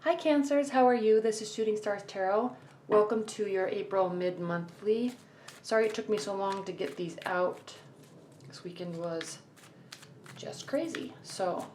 Hi Cancers, how are you? This is Shooting Stars Tarot. Welcome to your April mid-monthly. Sorry it took me so long to get these out. This weekend was just crazy. So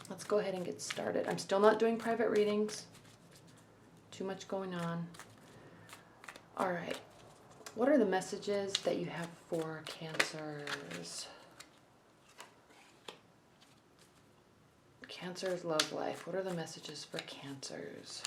let's go ahead and get started. I'm still not doing private readings. Too much going on. All right. What are the messages that you have for Cancers? Cancer's love life. What are the messages for Cancers?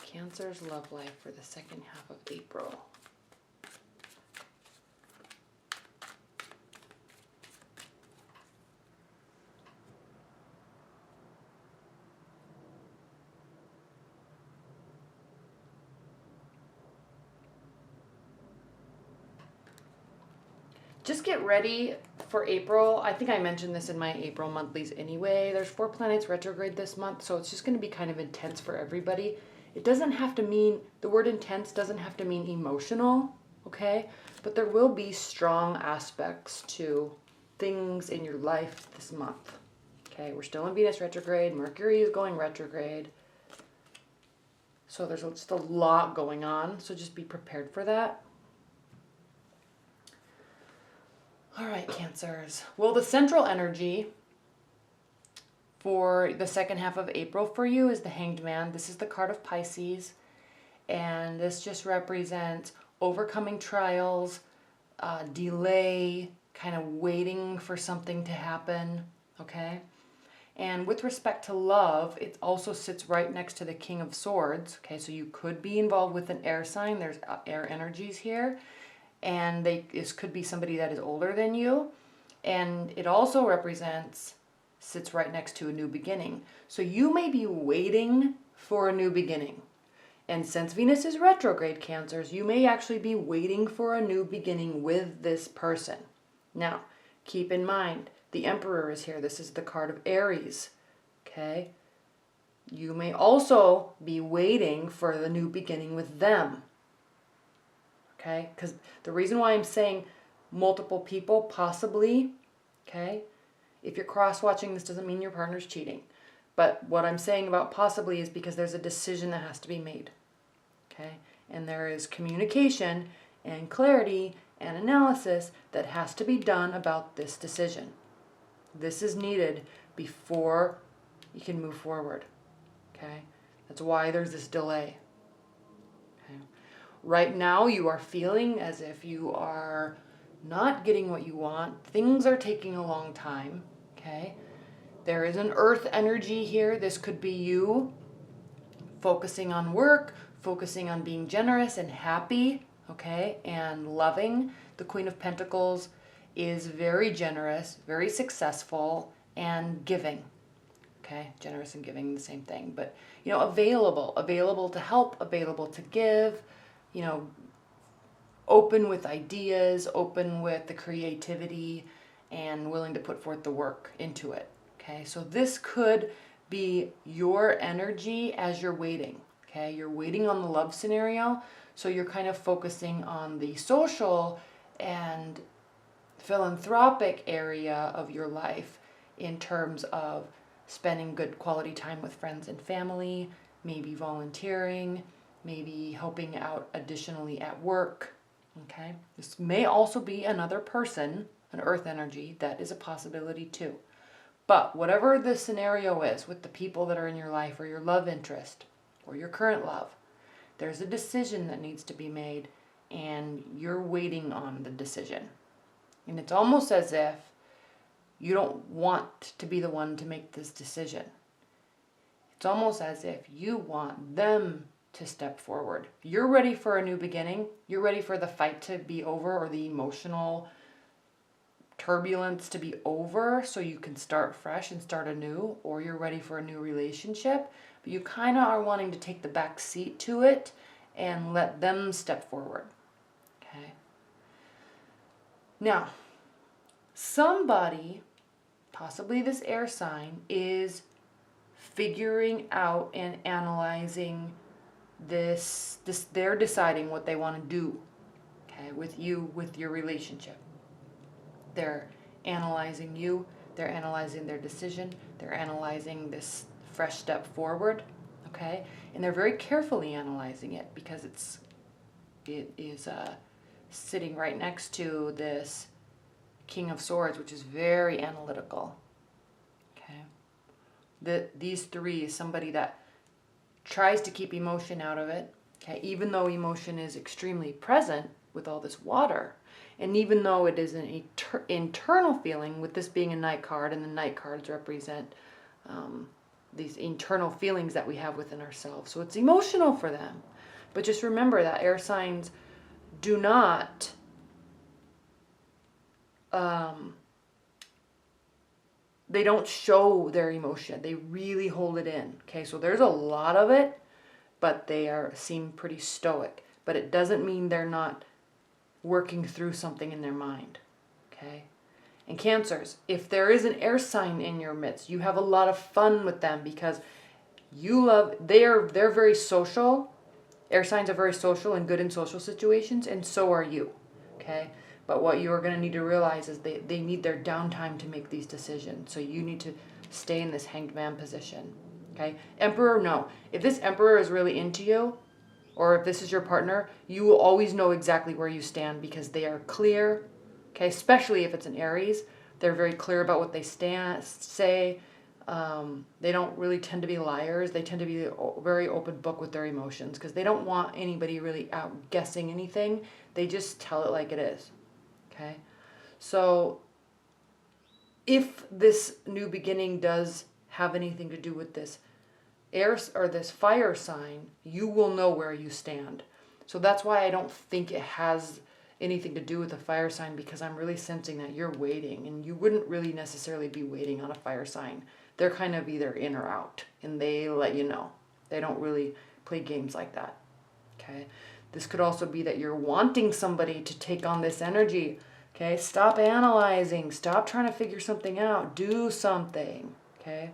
Cancer's love life for the second half of April. Just get ready for April. I think I mentioned this in my April monthlies anyway. There's 4 planets retrograde this month, so it's just going to be kind of intense for everybody. It doesn't have to mean, the word intense doesn't have to mean emotional, okay? But there will be strong aspects to things in your life this month, okay? We're still in Venus retrograde. Mercury is going retrograde. So there's just a lot going on, so just be prepared for that. All right, Cancers. Well, the central energy for the second half of April for you is the Hanged Man. This is the card of Pisces, and this just represents overcoming trials, delay, kind of waiting for something to happen, okay? And with respect to love, it also sits right next to the King of Swords, okay? So you could be involved with an air sign. There's air energies here. And this could be somebody that is older than you. And it also sits right next to a new beginning. So you may be waiting for a new beginning. And since Venus is retrograde, Cancers, you may actually be waiting for a new beginning with this person. Now, keep in mind, the Emperor is here. This is the card of Aries, okay? You may also be waiting for the new beginning with them. Okay, because the reason why I'm saying multiple people, possibly, okay, if you're cross-watching, this doesn't mean your partner's cheating. But what I'm saying about possibly is because there's a decision that has to be made, okay? And there is communication and clarity and analysis that has to be done about this decision. This is needed before you can move forward, okay? That's why there's this delay. Right now, you are feeling as if you are not getting what you want. Things are taking a long time, okay? There is an earth energy here. This could be you focusing on work, focusing on being generous and happy, okay, and loving. The Queen of Pentacles is very generous, very successful, and giving, okay? Generous and giving, the same thing. But, available to help, available to give, open with ideas, open with the creativity, and willing to put forth the work into it. Okay, so this could be your energy as you're waiting. Okay, you're waiting on the love scenario, so you're kind of focusing on the social and philanthropic area of your life in terms of spending good quality time with friends and family, maybe volunteering, maybe helping out additionally at work, okay? This may also be another person, an earth energy, that is a possibility too. But whatever the scenario is with the people that are in your life or your love interest or your current love, there's a decision that needs to be made and you're waiting on the decision. And it's almost as if you don't want to be the one to make this decision. It's almost as if you want them to step forward. You're ready for a new beginning. You're ready for the fight to be over or the emotional turbulence to be over so you can start fresh and start anew, or you're ready for a new relationship, but you kind of are wanting to take the back seat to it and let them step forward. Okay. Now, somebody, possibly this air sign, is figuring out and analyzing this they're deciding what they want to do, okay, with you, with your relationship. They're analyzing you, they're analyzing their decision, they're analyzing this fresh step forward, okay? And they're very carefully analyzing it because it is sitting right next to this King of Swords, which is very analytical, okay? These three is somebody that tries to keep emotion out of it, okay? Even though emotion is extremely present with all this water, and even though it is an internal feeling, with this being a Knight card, and the Knight cards represent these internal feelings that we have within ourselves. So it's emotional for them. But just remember that air signs do not they don't show their emotion. They really hold it in. Okay, so there's a lot of it, but they seem pretty stoic. But it doesn't mean they're not working through something in their mind. Okay? And Cancers, if there is an air sign in your midst, you have a lot of fun with them because they're very social. Air signs are very social and good in social situations, and so are you. Okay? But what you are going to need to realize is they need their downtime to make these decisions. So you need to stay in this Hanged Man position. Okay? Emperor, no. If this Emperor is really into you, or if this is your partner, you will always know exactly where you stand because they are clear. Okay? Especially if it's an Aries. They're very clear about what they say. They don't really tend to be liars. They tend to be a very open book with their emotions because they don't want anybody really outguessing anything. They just tell it like it is. Okay, so if this new beginning does have anything to do with this air or this fire sign, you will know where you stand. So that's why I don't think it has anything to do with the fire sign, because I'm really sensing that you're waiting, and you wouldn't really necessarily be waiting on a fire sign. They're kind of either in or out, and they let you know. They don't really play games like that. Okay. This could also be that you're wanting somebody to take on this energy. Okay, stop analyzing. Stop trying to figure something out. Do something. Okay.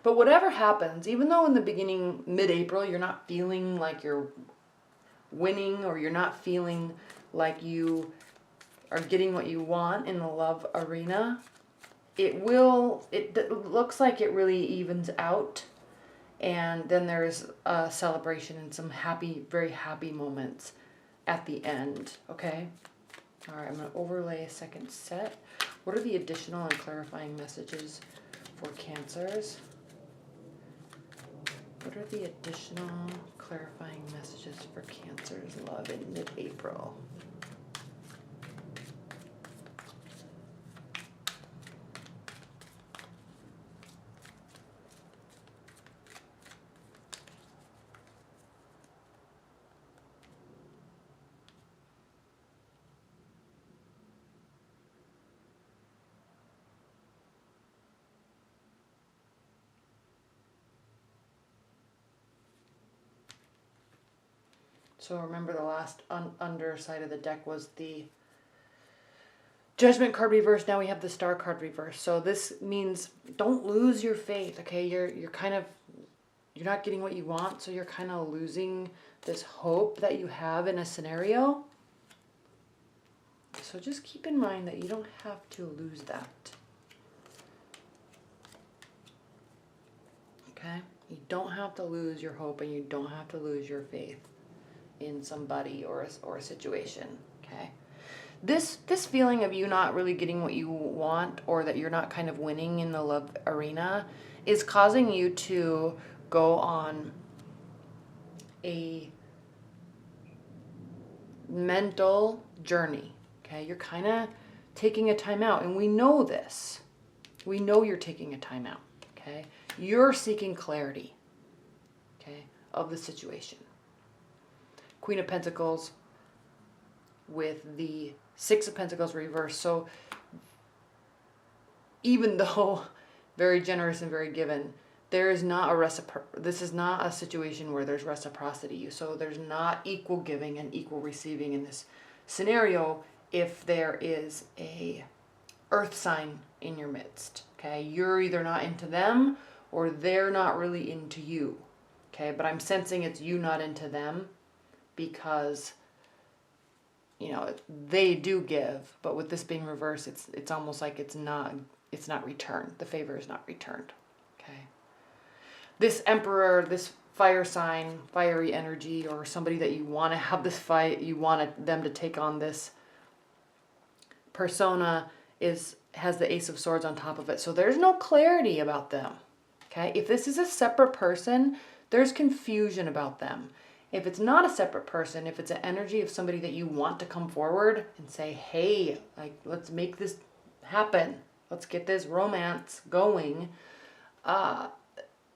But whatever happens, even though in the beginning, mid-April, you're not feeling like you're winning, or you're not feeling like you are getting what you want in the love arena, it looks like it really evens out. And then there's a celebration and some happy, very happy moments at the end, okay? All right, I'm going to overlay a second set. What are the additional and clarifying messages for Cancers? What are the additional clarifying messages for Cancer's love in mid-April? So remember, the last underside of the deck was the Judgment card reverse. Now we have the Star card reverse. So this means don't lose your faith, okay? You're not getting what you want, so you're kind of losing this hope that you have in a scenario. So just keep in mind that you don't have to lose that. Okay? You don't have to lose your hope, and you don't have to lose your faith in somebody or a situation, okay? This feeling of you not really getting what you want, or that you're not kind of winning in the love arena, is causing you to go on a mental journey, okay? You're kind of taking a time out, and we know this. We know you're taking a time out, okay? You're seeking clarity, okay, of the situation. Queen of Pentacles with the Six of Pentacles reversed. So even though very generous and very given, there is not this is not a situation where there's reciprocity. So there's not equal giving and equal receiving in this scenario if there is a earth sign in your midst. Okay, you're either not into them or they're not really into you. Okay, but I'm sensing it's you not into them, because you know, they do give, but with this being reversed, it's almost like it's not returned. The favor is not returned. Okay. This Emperor, this fire sign, fiery energy, or somebody that you want to have this fight, you want them to take on this persona, has the Ace of Swords on top of it. So there's no clarity about them. Okay? If this is a separate person, there's confusion about them. If it's not a separate person, if it's an energy of somebody that you want to come forward and say, hey, like, let's make this happen. Let's get this romance going.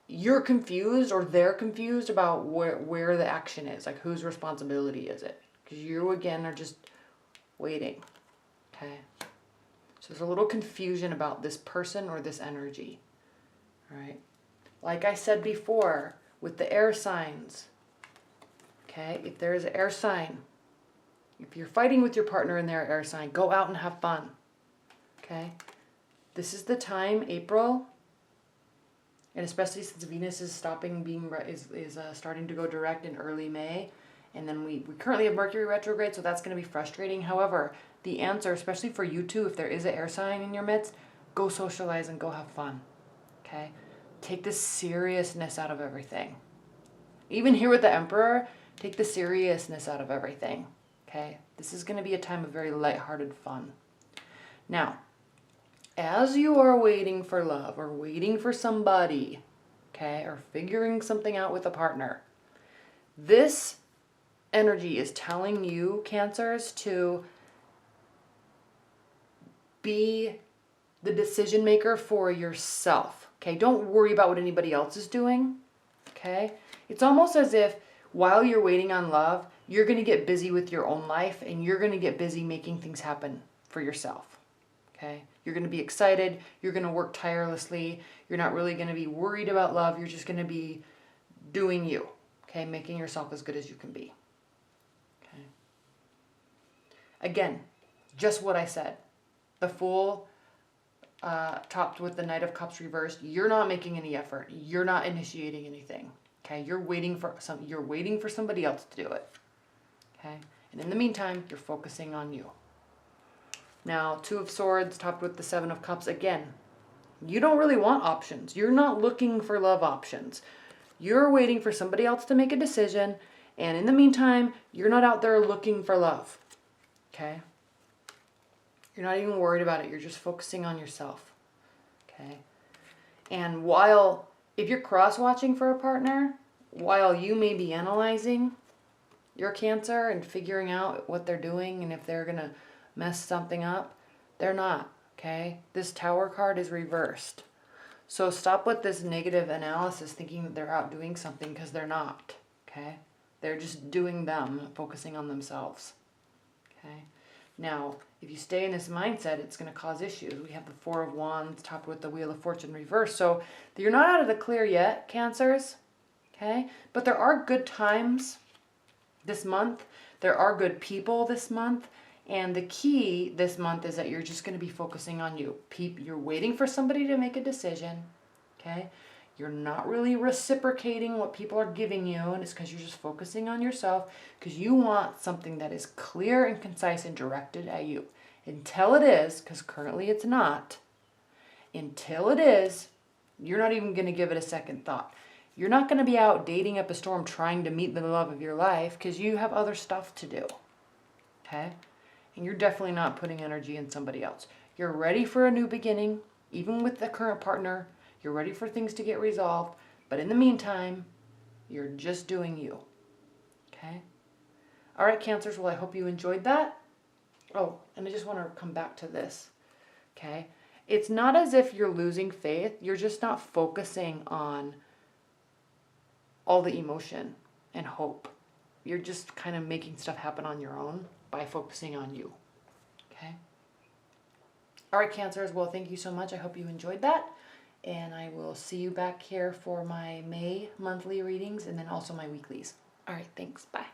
You're confused, or they're confused about where the action is. Like, whose responsibility is it? Because you, again, are just waiting. Okay? So there's a little confusion about this person or this energy. All right? Like I said before, with the air signs, okay, if there is an air sign, if you're fighting with your partner and they're air sign, go out and have fun. Okay? This is the time, April, and especially since Venus is stopping being starting to go direct in early May, and then we currently have Mercury retrograde, so that's going to be frustrating. However, the answer, especially for you two, if there is an air sign in your midst, go socialize and go have fun. Okay? Take the seriousness out of everything. Even here with the Emperor, take the seriousness out of everything. Okay? This is going to be a time of very lighthearted fun. Now, as you are waiting for love or waiting for somebody, okay, or figuring something out with a partner, this energy is telling you, Cancers, to be the decision maker for yourself. Okay, don't worry about what anybody else is doing. Okay, it's almost as if while you're waiting on love, you're going to get busy with your own life and you're going to get busy making things happen for yourself. Okay, you're going to be excited. You're going to work tirelessly. You're not really going to be worried about love. You're just going to be doing you. Okay, making yourself as good as you can be. Okay. Again, just what I said. The Fool topped with the Knight of Cups reversed. You're not making any effort. You're not initiating anything. Okay, you're waiting for somebody else to do it. Okay, and in the meantime, you're focusing on you. Now, Two of Swords topped with the Seven of Cups. Again, you don't really want options. You're not looking for love options. You're waiting for somebody else to make a decision, and in the meantime, you're not out there looking for love. Okay? You're not even worried about it. You're just focusing on yourself. Okay? And if you're cross-watching for a partner, while you may be analyzing your Cancer and figuring out what they're doing and if they're going to mess something up, they're not. Okay? This Tower card is reversed. So stop with this negative analysis thinking that they're out doing something, because they're not. Okay? They're just doing them, focusing on themselves. Okay? Now, if you stay in this mindset, it's going to cause issues. We have the Four of Wands topped with the Wheel of Fortune reversed. So you're not out of the clear yet, Cancers. Okay? But there are good times this month. There are good people this month. And the key this month is that you're just going to be focusing on you. You're waiting for somebody to make a decision. Okay? You're not really reciprocating what people are giving you, and it's because you're just focusing on yourself, because you want something that is clear and concise and directed at you. Until it is, because currently it's not, until it is, you're not even going to give it a second thought. You're not going to be out dating up a storm trying to meet the love of your life, because you have other stuff to do. Okay? And you're definitely not putting energy in somebody else. You're ready for a new beginning, even with the current partner. You're ready for things to get resolved. But in the meantime, you're just doing you. Okay? All right, Cancers. Well, I hope you enjoyed that. Oh, and I just want to come back to this. Okay? It's not as if you're losing faith. You're just not focusing on all the emotion and hope. You're just kind of making stuff happen on your own by focusing on you. Okay? All right, Cancers. Well, thank you so much. I hope you enjoyed that. And I will see you back here for my May monthly readings and then also my weeklies. All right, thanks. Bye.